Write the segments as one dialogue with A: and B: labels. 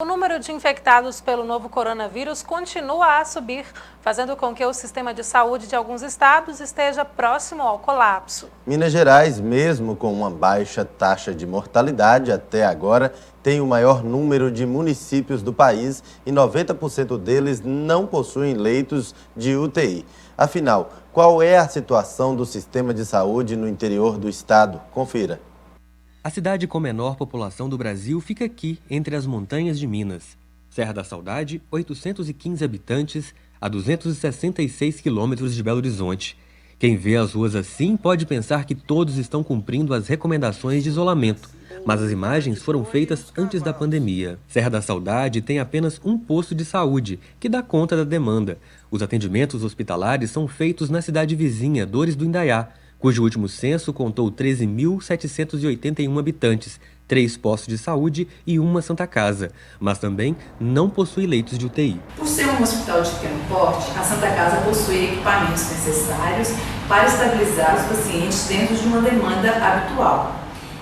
A: O número de infectados pelo novo coronavírus continua a subir, fazendo com que o sistema de saúde de alguns estados esteja próximo ao colapso.
B: Minas Gerais, mesmo com uma baixa taxa de mortalidade até agora, tem o maior número de municípios do país e 90% deles não possuem leitos de UTI. Afinal, qual é a situação do sistema de saúde no interior do estado? Confira.
C: A cidade com menor população do Brasil fica aqui, entre as montanhas de Minas. Serra da Saudade, 815 habitantes, a 266 quilômetros de Belo Horizonte. Quem vê as ruas assim pode pensar que todos estão cumprindo as recomendações de isolamento, mas as imagens foram feitas antes da pandemia. Serra da Saudade tem apenas um posto de saúde, que dá conta da demanda. Os atendimentos hospitalares são feitos na cidade vizinha, Dores do Indaiá, cujo último censo contou 13.781 habitantes, 3 postos de saúde e uma Santa Casa, mas também não possui leitos de UTI.
D: Por ser um hospital de pequeno porte, a Santa Casa possui equipamentos necessários para estabilizar os pacientes dentro de uma demanda habitual.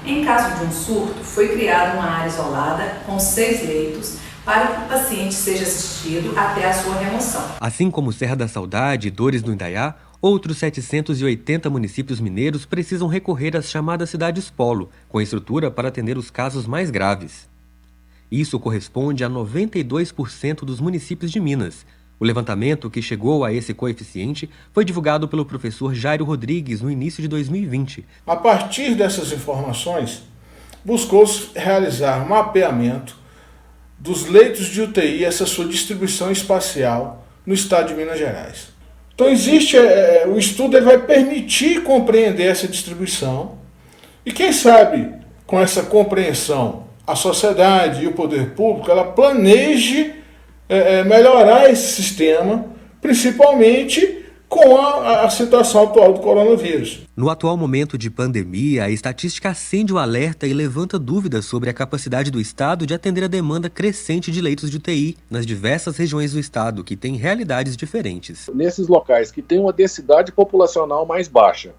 D: Em caso de um surto, foi criada uma área isolada com 6 leitos para que o paciente seja assistido até a sua remoção.
C: Assim como Serra da Saudade e Dores do Indaiá, outros 780 municípios mineiros precisam recorrer às chamadas cidades polo, com estrutura para atender os casos mais graves. Isso corresponde a 92% dos municípios de Minas. O levantamento que chegou a esse coeficiente foi divulgado pelo professor Jairo Rodrigues no início de 2020.
E: A partir dessas informações, buscou-se realizar um mapeamento dos leitos de UTI, essa sua distribuição espacial no estado de Minas Gerais. Então o estudo ele vai permitir compreender essa distribuição e quem sabe com essa compreensão a sociedade e o poder público ela planeje melhorar esse sistema, principalmente com a situação atual do coronavírus.
C: No atual momento de pandemia, a estatística acende o alerta e levanta dúvidas sobre a capacidade do Estado de atender a demanda crescente de leitos de UTI nas diversas regiões do Estado, que têm realidades diferentes.
F: Nesses locais que têm uma densidade populacional mais baixa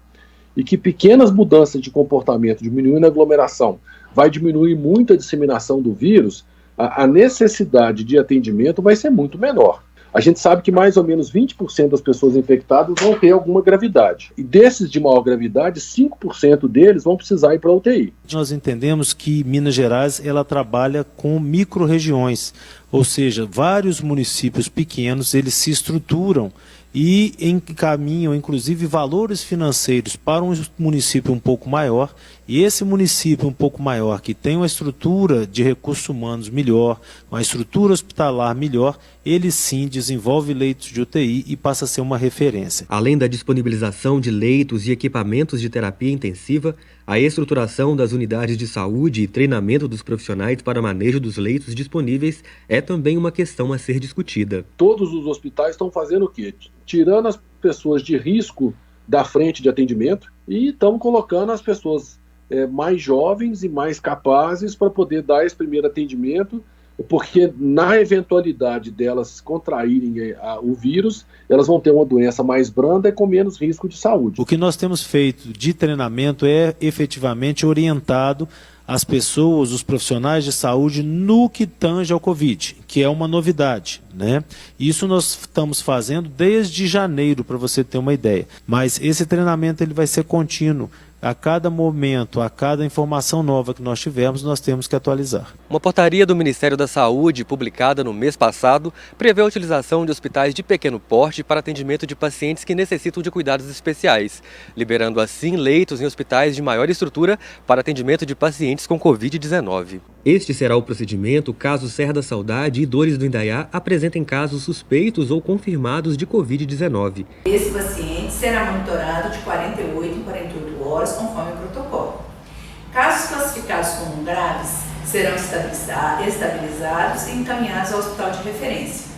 F: e que pequenas mudanças de comportamento, diminuindo a aglomeração, vai diminuir muito a disseminação do vírus, a necessidade de atendimento vai ser muito menor. A gente sabe que mais ou menos 20% das pessoas infectadas vão ter alguma gravidade. E desses de maior gravidade, 5% deles vão precisar ir para a UTI.
G: Nós entendemos que Minas Gerais ela trabalha com micro-regiões, ou seja, vários municípios pequenos eles se estruturam e encaminham, inclusive, valores financeiros para um município um pouco maior, e esse município um pouco maior, que tem uma estrutura de recursos humanos melhor, uma estrutura hospitalar melhor, ele sim desenvolve leitos de UTI e passa a ser uma referência.
C: Além da disponibilização de leitos e equipamentos de terapia intensiva, a estruturação das unidades de saúde e treinamento dos profissionais para manejo dos leitos disponíveis é também uma questão a ser discutida.
F: Todos os hospitais estão fazendo o quê? Tirando as pessoas de risco da frente de atendimento e estão colocando as pessoas mais jovens e mais capazes para poder dar esse primeiro atendimento, porque na eventualidade delas contraírem o vírus, elas vão ter uma doença mais branda e com menos risco de saúde.
G: O que nós temos feito de treinamento é efetivamente orientado as pessoas, os profissionais de saúde no que tange ao Covid, que é uma novidade, né? Isso nós estamos fazendo desde janeiro, para você ter uma ideia. Mas esse treinamento ele vai ser contínuo. A cada momento, a cada informação nova que nós tivermos, nós temos que atualizar.
C: Uma portaria do Ministério da Saúde, publicada no mês passado, prevê a utilização de hospitais de pequeno porte para atendimento de pacientes que necessitam de cuidados especiais, liberando assim leitos em hospitais de maior estrutura para atendimento de pacientes com Covid-19. Este será o procedimento caso Serra da Saudade e Dores do Indaiá apresentem casos suspeitos ou confirmados de Covid-19.
D: Esse paciente será monitorado de 48 em 48 horas, conforme o protocolo. Casos classificados como graves serão estabilizados e encaminhados ao hospital de referência.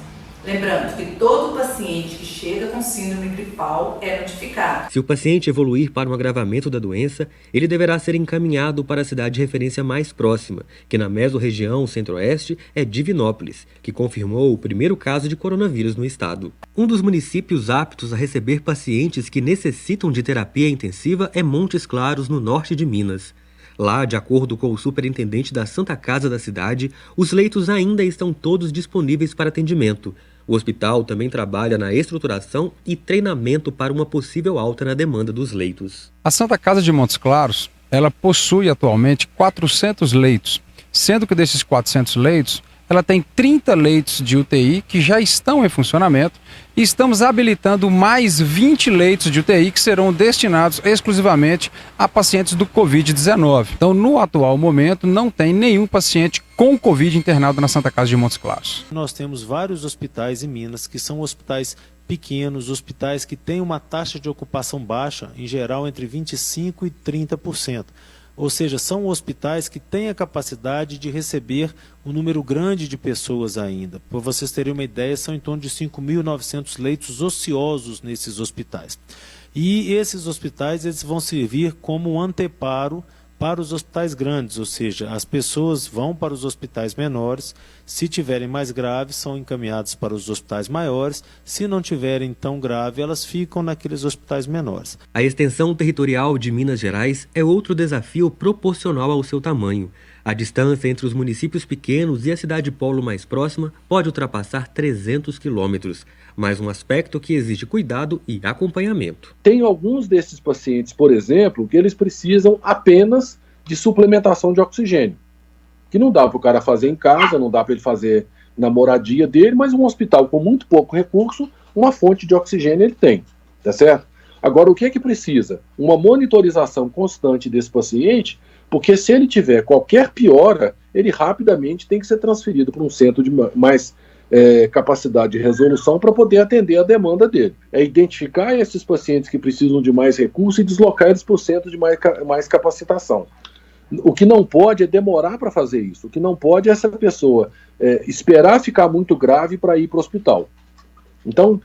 D: Lembrando que todo paciente que chega com síndrome gripal é notificado.
C: Se o paciente evoluir para um agravamento da doença, ele deverá ser encaminhado para a cidade de referência mais próxima, que na mesorregião centro-oeste é Divinópolis, que confirmou o primeiro caso de coronavírus no estado. Um dos municípios aptos a receber pacientes que necessitam de terapia intensiva é Montes Claros, no norte de Minas. Lá, de acordo com o superintendente da Santa Casa da cidade, os leitos ainda estão todos disponíveis para atendimento. O hospital também trabalha na estruturação e treinamento para uma possível alta na demanda dos leitos.
H: A Santa Casa de Montes Claros, ela possui atualmente 400 leitos, sendo que desses 400 leitos, ela tem 30 leitos de UTI que já estão em funcionamento e estamos habilitando mais 20 leitos de UTI que serão destinados exclusivamente a pacientes do Covid-19. Então, no atual momento, não tem nenhum paciente com Covid internado na Santa Casa de Montes Claros.
G: Nós temos vários hospitais em Minas que são hospitais pequenos, hospitais que têm uma taxa de ocupação baixa, em geral entre 25% e 30%. Ou seja, são hospitais que têm a capacidade de receber um número grande de pessoas ainda. Para vocês terem uma ideia, são em torno de 5.900 leitos ociosos nesses hospitais. E esses hospitais eles vão servir como um anteparo para os hospitais grandes, ou seja, as pessoas vão para os hospitais menores, se tiverem mais graves, são encaminhadas para os hospitais maiores, se não tiverem tão grave, elas ficam naqueles hospitais menores.
C: A extensão territorial de Minas Gerais é outro desafio proporcional ao seu tamanho. A distância entre os municípios pequenos e a cidade polo mais próxima pode ultrapassar 300 quilômetros, mais um aspecto que exige cuidado e acompanhamento.
F: Tem alguns desses pacientes, por exemplo, que eles precisam apenas de suplementação de oxigênio, que não dá para o cara fazer em casa, não dá para ele fazer na moradia dele, mas um hospital com muito pouco recurso, uma fonte de oxigênio ele tem, tá certo? Agora, o que é que precisa? Uma monitorização constante desse paciente, porque se ele tiver qualquer piora, ele rapidamente tem que ser transferido para um centro de mais capacidade de resolução para poder atender a demanda dele. É identificar esses pacientes que precisam de mais recursos e deslocar eles para o centro de mais capacitação. O que não pode é demorar para fazer isso. O que não pode é essa pessoa esperar ficar muito grave para ir para o hospital. Então,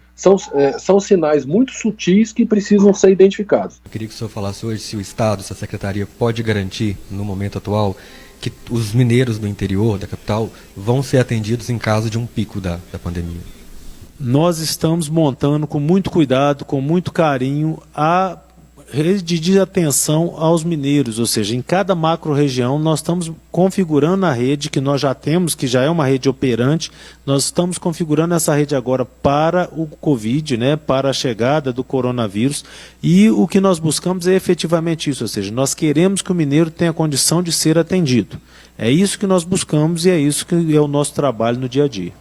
F: são sinais muito sutis que precisam ser identificados.
C: Eu queria que o senhor falasse hoje se o Estado, se a Secretaria pode garantir, no momento atual, que os mineiros do interior, da capital, vão ser atendidos em caso de um pico da pandemia.
G: Nós estamos montando com muito cuidado, com muito carinho, a rede de atenção aos mineiros, ou seja, em cada macro-região nós estamos configurando a rede que nós já temos, que já é uma rede operante, nós estamos configurando essa rede agora para o Covid, né, para a chegada do coronavírus, e o que nós buscamos é efetivamente isso, ou seja, nós queremos que o mineiro tenha condição de ser atendido. É isso que nós buscamos e é isso que é o nosso trabalho no dia a dia.